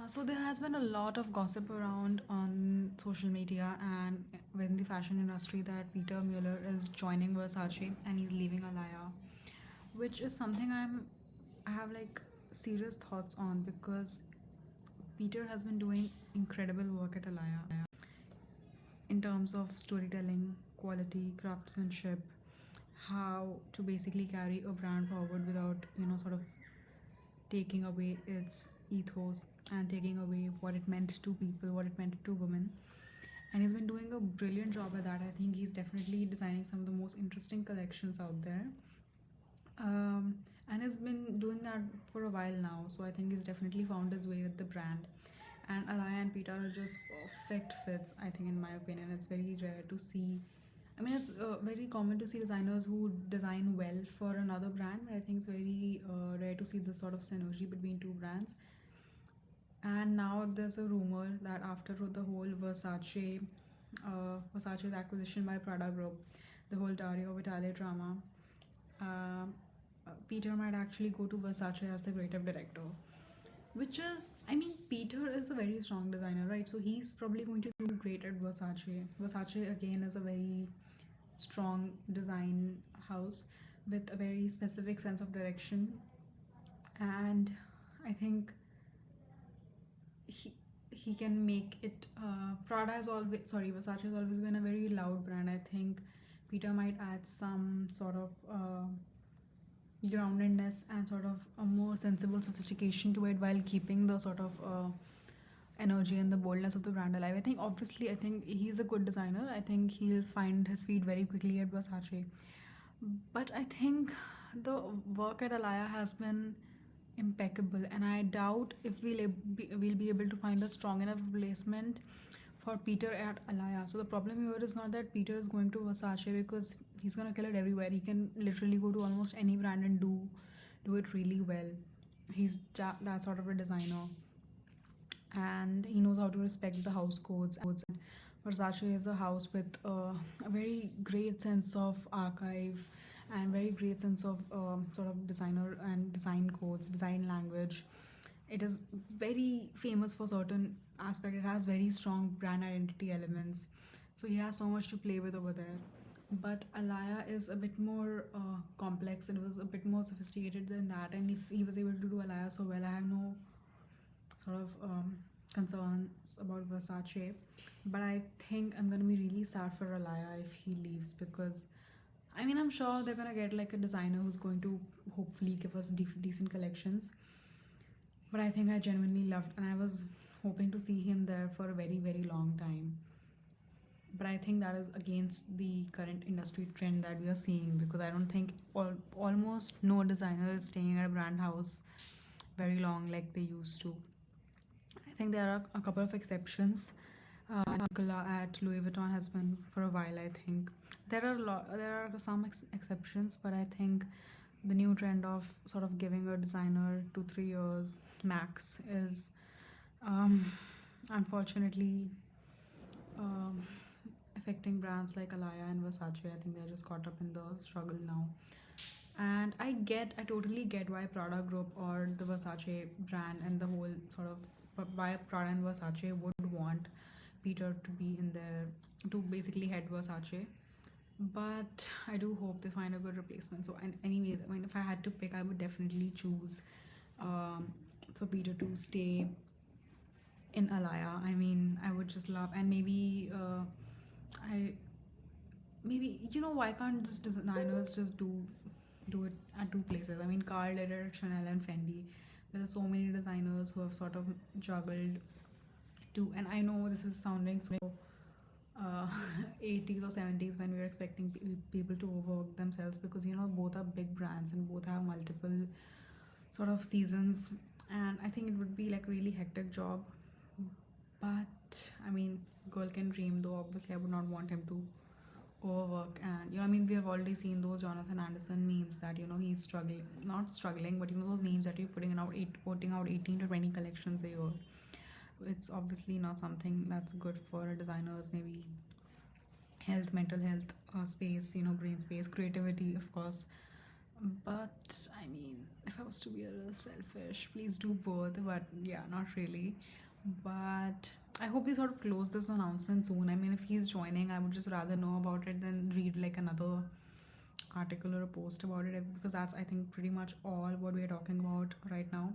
So there has been a lot of gossip around on social media and within the fashion industry that Pieter Mulier is joining Versace and he's leaving Alaïa, which is something I have like serious thoughts on because Peter has been doing incredible work at Alaïa in terms of storytelling, quality, craftsmanship, how to basically carry a brand forward without sort of taking away its ethos and taking away what it meant to people, what it meant to women. And he's been doing a brilliant job at that. I think he's definitely designing some of the most interesting collections out there. Um, and has been doing that for a while now. So I think he's definitely found his way with the brand. And Alaya and Peter are just perfect fits, I think, in my opinion. It's very rare to see. I mean, it's very common to see designers who design well for another brand, but I think it's very rare to see this sort of synergy between two brands. And now there's a rumor that after the whole Versace's acquisition by Prada Group, the whole Dario Vitale drama, Peter might actually go to Versace as the creative director. Which is, I mean, Peter is a very strong designer, right? So he's probably going to do great at Versace. Versace again is a very strong design house with a very specific sense of direction, and I think he can make it. Prada has always sorry Versace has always been a very loud brand. I think Peter might add some sort of groundedness and sort of a more sensible sophistication to it while keeping the sort of energy and the boldness of the brand alive. I think he's a good designer. I think he'll find his feet very quickly at Versace. But I think the work at Alaya has been impeccable, and I doubt if we'll be able to find a strong enough replacement for Peter at Alaya. So the problem here is not that Peter is going to Versace because he's gonna kill it everywhere. He can literally go to almost any brand and do it really well. He's that sort of a designer, and he knows how to respect the house codes. Versace is a house with a very great sense of archive and very great sense of sort of designer and design codes, design language. It is very famous for certain aspect. It has very strong brand identity elements. So he has so much to play with over there. But Alaya is a bit more complex and it was a bit more sophisticated than that. And if he was able to do Alaya so well, I have no sort of concerns about Versace. But I think I'm gonna be really sad for Alaya if he leaves because I mean I'm sure they're gonna get like a designer who's going to hopefully give us decent collections. But I think I genuinely loved, and I was hoping to see him there for a very long time. But I think that is against the current industry trend that we are seeing because I don't think almost no designer is staying at a brand house very long like they used to. I think there are a couple of exceptions. Nicola at Louis Vuitton has been for a while. I think there are some exceptions, but I think the new trend of sort of giving a designer 2-3 years max is unfortunately um, affecting brands like Alaya and Versace. I think they're just caught up in the struggle now. And I totally get why Prada Group or the Versace brand and the whole sort of why Prada and Versace would want Peter to be in there to basically head Versace. But I do hope they find a good replacement. So, and anyways, I mean, if I had to pick, I would definitely choose for Peter to stay in Alaya. I mean, I would just love, and maybe I maybe why can't just designers just do it at two places? I mean, Karl did it at Chanel and Fendi. There are so many designers who have sort of juggled two, and I know this is sounding so 80s or 70s when we were expecting people to overwork themselves because both are big brands and both have multiple sort of seasons, and I think it would be like really hectic job. But I mean, girl can dream, though obviously I would not want him to overwork. And I mean, we have already seen those Jonathan Anderson memes that he's struggling, not struggling, but those memes that you're putting out 18 to 20 collections a year. It's obviously not something that's good for a designer's maybe health, mental health space, brain space, creativity, of course. But I mean, if I was to be a little selfish, please do both. But yeah, not really. But I hope they sort of close this announcement soon. I mean, if he's joining, I would just rather know about it than read like another article or a post about it, because that's, I think, pretty much all what we are talking about right now.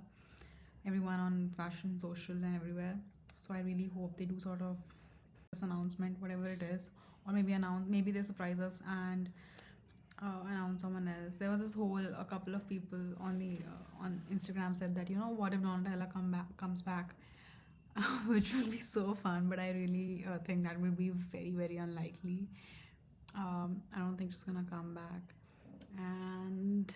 Everyone on fashion, social, and everywhere. So I really hope they do sort of this announcement, whatever it is, or maybe they surprise us and announce someone else. There was this whole a couple of people on the on Instagram said that, what if Donatella comes back, which would be so fun. But I really think that would be very very unlikely. I don't think she's gonna come back. And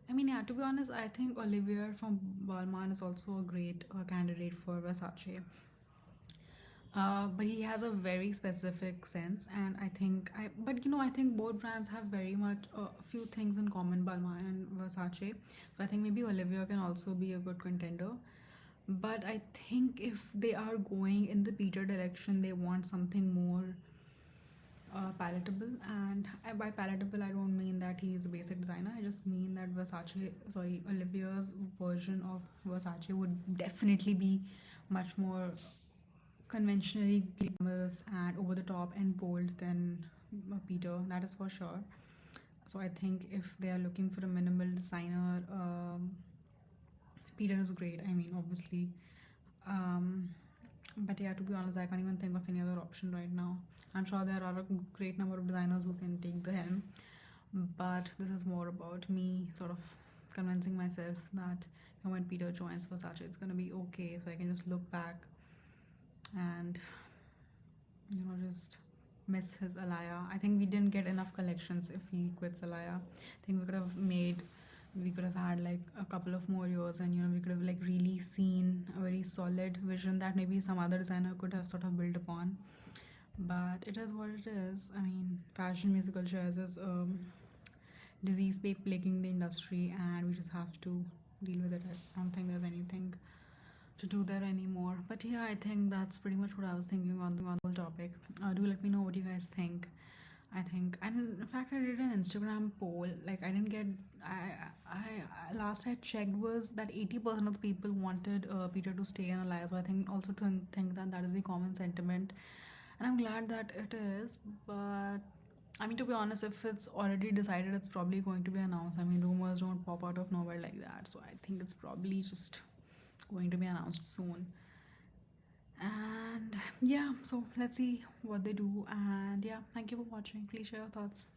I mean, yeah, to be honest, I think Olivier from Balmain is also a great candidate for Versace. But he has a very specific sense, and I think both brands have very much a few things in common, Balmain and Versace. So I think maybe Olivia can also be a good contender. But I think if they are going in the Peter direction, they want something more palatable. And by palatable, I don't mean that he is a basic designer. I just mean that Olivia's version of Versace would definitely be much more conventionally glamorous and over the top and bold than Peter, that is for sure. So I think if they are looking for a minimal designer, Peter is great. I mean, obviously. Um, but yeah, to be honest, I can't even think of any other option right now. I'm sure there are a great number of designers who can take the helm, but this is more about me sort of convincing myself that, when Peter joins Versace, it's gonna be okay. So I can just look back and just miss his Alaïa. I think we didn't get enough collections if he quits Alaïa. I think we could have had like a couple of more years, and we could have like really seen a very solid vision that maybe some other designer could have sort of built upon. But it is what it is. I mean, fashion musical chairs is disease plaguing the industry, and we just have to deal with it. I don't think there's anything to do there anymore. But yeah, I think that's pretty much what I was thinking on the whole topic. Do let me know what you guys think. I think, and in fact, I did an Instagram poll. Like, I didn't get. I last I checked was that 80% of the people wanted Peter to stay in Alliance. So I think also to think that that is the common sentiment, and I'm glad that it is. But I mean, to be honest, if it's already decided, it's probably going to be announced. I mean, rumors don't pop out of nowhere like that. So I think it's probably just going to be announced soon. And yeah, so let's see what they do. And yeah, thank you for watching. Please share your thoughts.